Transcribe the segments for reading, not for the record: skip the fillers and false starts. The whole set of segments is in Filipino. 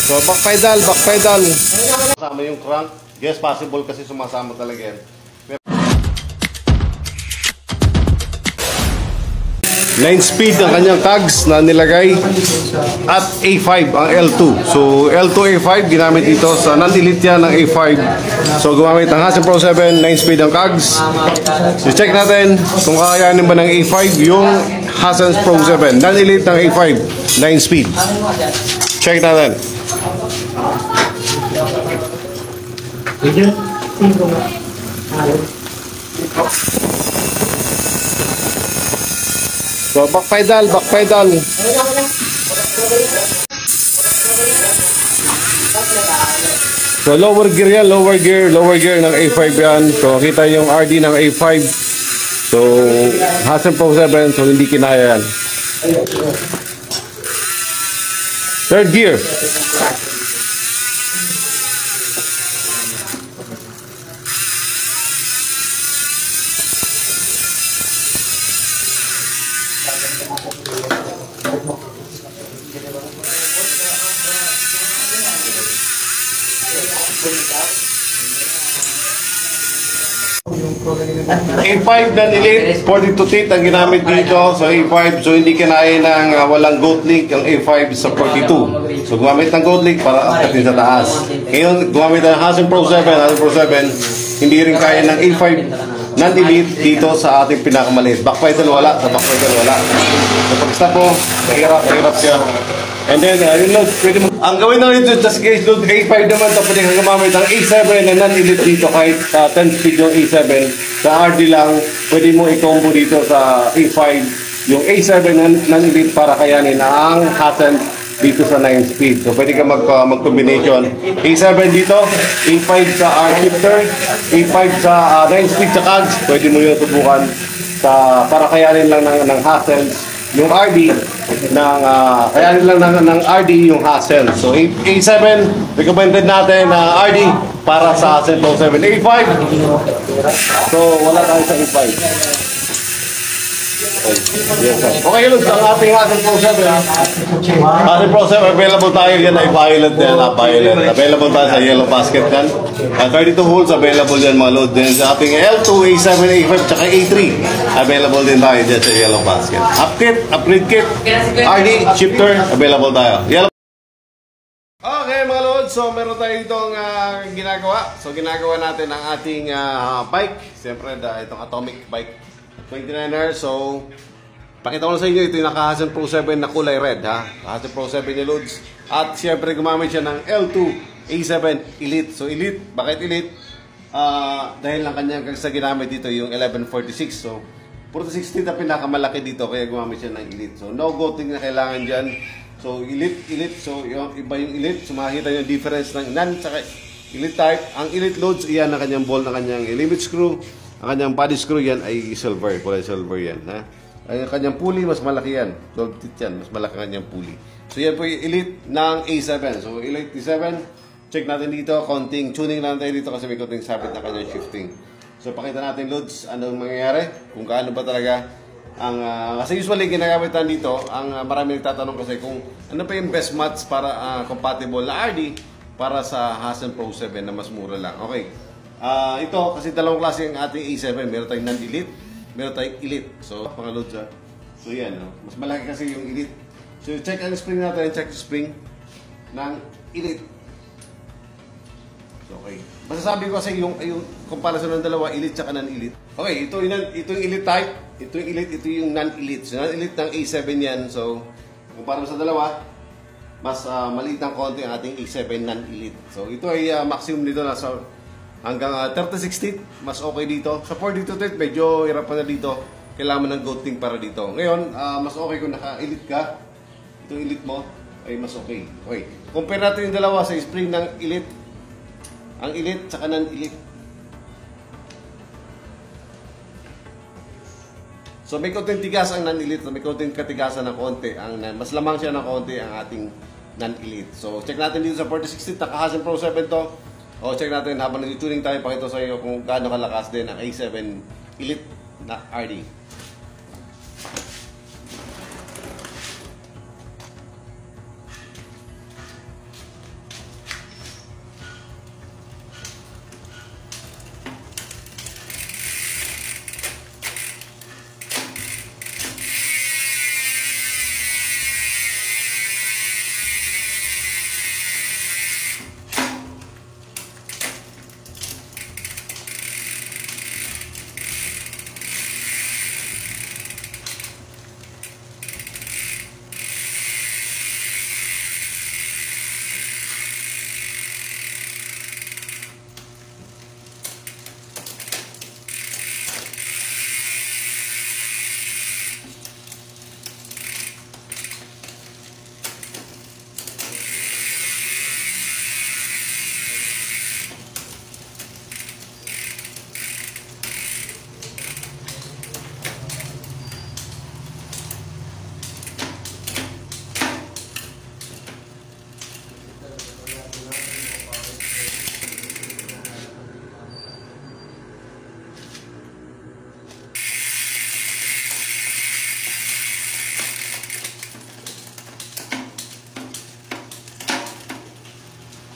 So back pedal, back pedal. Kasama yung crank. Yes, possible kasi sumasama talaga yan. 9-speed ang kanyang cogs na nilagay at A5 ang L2. So L2 A5 ginamit dito sa non-elite yan ng A5. So gumamit ng Hassan Pro 7, 9-speed ang cogs. So check natin kung kakayanin ba ng A5 yung Hassan Pro 7. Non-elite ng A5, 9-speed. Check natin. So back pedal, back pedal. So lower gear yan, lower gear ng A5 yan. So kita yung RD ng A5. So Hassan Pro 7, so hindi kinaya yan. Third gear. A5 na elite, 42 teeth ang ginamit dito sa A5. So hindi kinaya ng walang goat link ang A5 sa 42. So gumamit ng goat link para angkatin sa taas. Ngayon gumamit ng Hassan Pro 7, hindi rin kaya ng A5 non-elite dito sa ating pinakamaliit. Back pedal wala, sa back pedal wala. So pag stop mo, mahirap siya. And then, yung load, pwede mo. Ang gawin na rin just case load A5 naman, tapos pwede kang gamamit ang A7 na non-elite dito kahit 10 speed yung A7. Sa RD lang, pwede mo i-combo dito sa A5 yung A7 na non-elite para kayanin ang Hassan dito sa 9 speed. So pwede ka mag-combination. A7 dito, A5 sa shifter, A5 sa 9 speed sa cogs. Pwede mo yung subukan para kayanin lang ng Hassan yung RD kayanin lang ng RD yung Hassan. So A7 recommended natin na RD para sa Hassan Pro 7. A5 so wala tayo sa A5. Okay, look, ang ating Hassan Pro 7. Hassan Pro 7 available tayo yan ay violet yan, violet. Available tayo sa yellow basket yan. 32 holes available yan mga load din. Sa ating L2, A7, A5, tsaka A3 available din tayo dyan sa yellow basket. Up kit, upgrade kit, RD, shifter, available tayo. Yellow. Okay mga load, so meron tayo itong ginagawa. So ginagawa natin ang ating bike. Siyempre itong atomic bike 29er. So pakita ko na sa inyo, ito yung naka-Hassan Pro 7 na kulay red ha. Hassan Pro 7 yung loads. At siyempre gumamit siya ng L2 A7 Elite. So Elite, bakit Elite? Dahil lang kanyang sa ginamit dito yung 1146. So 46 na pinakamalaki dito kaya gumamit siya ng Elite. So no goating na kailangan dyan. So Elite. So yung iba yung Elite. So makikita yung difference ng non saka Elite type. Ang Elite loads, iyan ang kanyang ball ng kanyang limit screw. Ang kanyang body screw yan ay silver. Kulay silver yan ha. Ang kanyang pulley, mas malaki yan. Gold teeth yan, mas malaki kanyang pulley. So yan po yung Elite ng A7. So Elite A7, check natin dito. Konting tuning lang tayo dito kasi may konting sabit na kanyang shifting. So pakita natin loads, anong mangyayari. Kung kaano ba talaga. Kasi usually ginagamit natin dito, ang marami nagtatanong kasi kung ano pa yung best match para compatible na RD para sa Hassan Pro 7 na mas mura lang. Okay. Ito, kasi dalawang klase ang ating A7. Meron tayong non-elite, meron tayong elite. So, mga loads ha. So, yan. No? Mas malaki kasi yung elite. So, check ang spring natin. Check yung spring ng elite. So, okay. Masasabi ko kasi yung comparison ng dalawa, elite tsaka non-elite. Okay, ito yung elite type. Ito yung elite, ito yung non-elite. So, non-elite ng A7 yan. So, kumpara sa dalawa, mas maliit ng konti ang ating A7 non-elite. So, ito ay maximum dito na sa hanggang 36 teeth, mas okay dito. Sa 42 teeth, medyo hirapan na dito. Kailangan mo ng goating para dito. Ngayon, mas okay kung naka-elite ka. Itong elite mo ay mas okay. Okay. Compare natin yung dalawa sa spring ng elite. Ang elite tsaka non-elite. So may konting tigas ang non-elite. May konting katigasan ng konti. Mas lamang siya ng konti ang ating non-elite. So check natin dito sa 46 teeth. Naka-Hassan Pro 7 to. O check natin habang nag-tuning tayo, pakita sa iyo kung gaano kalakas din ang A7 Elite na RD.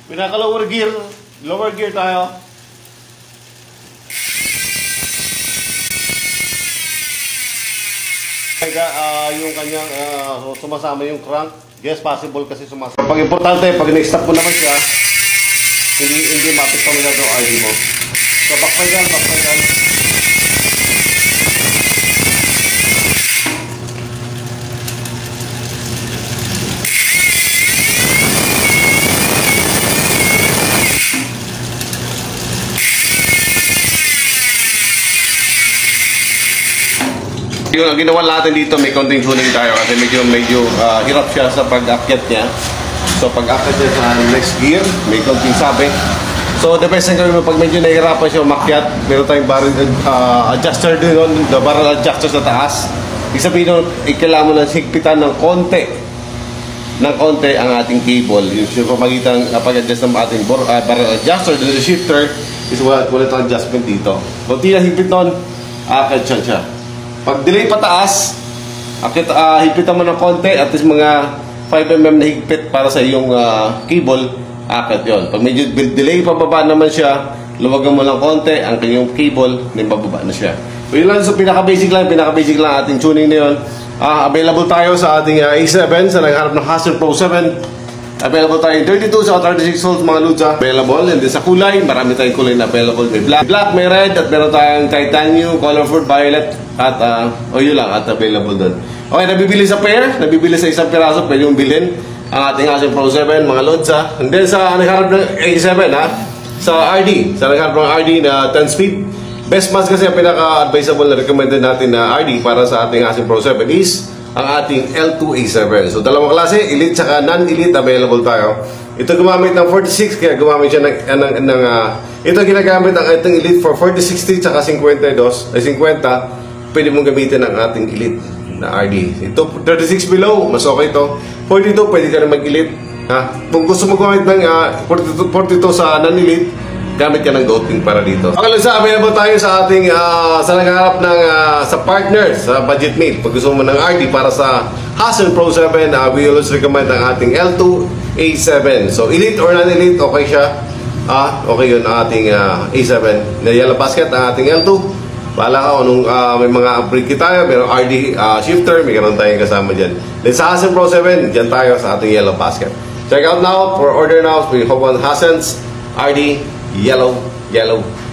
Lower gear tayo. Yung kanyang sumasama yung crank. Yes, possible kasi sumasama. Pag importante, pag na-stop mo naman siya, hindi mapit pa nila yung ID mo. So, back pedal. Yung ginawa natin dito, may konting tuning tayo kasi medyo hirap siya sa pag-akyat niya. So pag-akyat niya sa next gear, may konting sabi. So depends na kami pag medyo nahihirapan siya umakyat, meron tayong barrel adjuster doon, the barrel adjuster sa taas. Ibig sabihin nun, kailangan mo lang higpitan ng konti ang ating cable. Yung pamagitan pag-adjust ng ating barrel adjuster, the shifter is wala itong adjustment dito. Kunti na higpit nun, akyat siya. Pag delay pataas, higpitan mo ng konti, at least mga 5mm na higpit para sa iyong cable, akit yon. Pag medyo delay pababa naman siya, luwagan mo lang konti ang kanyang cable, then bababa na siya. So yun lang, so pinaka-basic lang ating tuning na yun. Available tayo sa ating A7 sa nagharap ng Hassel Pro 7. Available tayo 32 sa 36 volts mga Lucha. Available, and then sa kulay, marami tayong kulay na available. May black, may red, at meron tayong titanium, colorful violet, at yun lang, at available doon. Okay, nabibili sa pair, nabibili sa isang piraso, pwede yung bilhin ang ating Hassel Pro 7 mga Lucha. And then sa nagharap ng A7 sa RD, sa nagharap ng RD na 10 speed. Best match kasi ang pinaka-advisable na recommended natin na RD para sa ating Hassel Pro 7 is ang ating L2A7. So dalawang klase, elite saka non-elite available tayo. Ito gumamit ng 46, kaya gumamit siya ito ginagamit ang ating elite for 4060 saka 50. Pwede mong gamitin ang ating elite na RD. Ito 36 below, mas okay ito. 42, pwede ka rin mag-elite. Kung gusto mo gumamit ng 42 sa non-elite, gamit ka ng goating para dito. Okay lang sa available tayo sa ating sa naghahanap ng sa partners sa budget meal. Pag gusto mo ng RD para sa Hassel Pro 7, we always recommend ang ating L2A7. So elite or non-elite, okay siya. Okay yun ang ating A7 na yellow basket, ang ating L2. Bahala ka kung may mga upgrade tayo, mayroong RD shifter, may karoon tayong kasama dyan. Then sa Hassel Pro 7, dyan tayo sa ating yellow basket. Check out now, for order now, we hope on Hassel's RD Yellow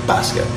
basket.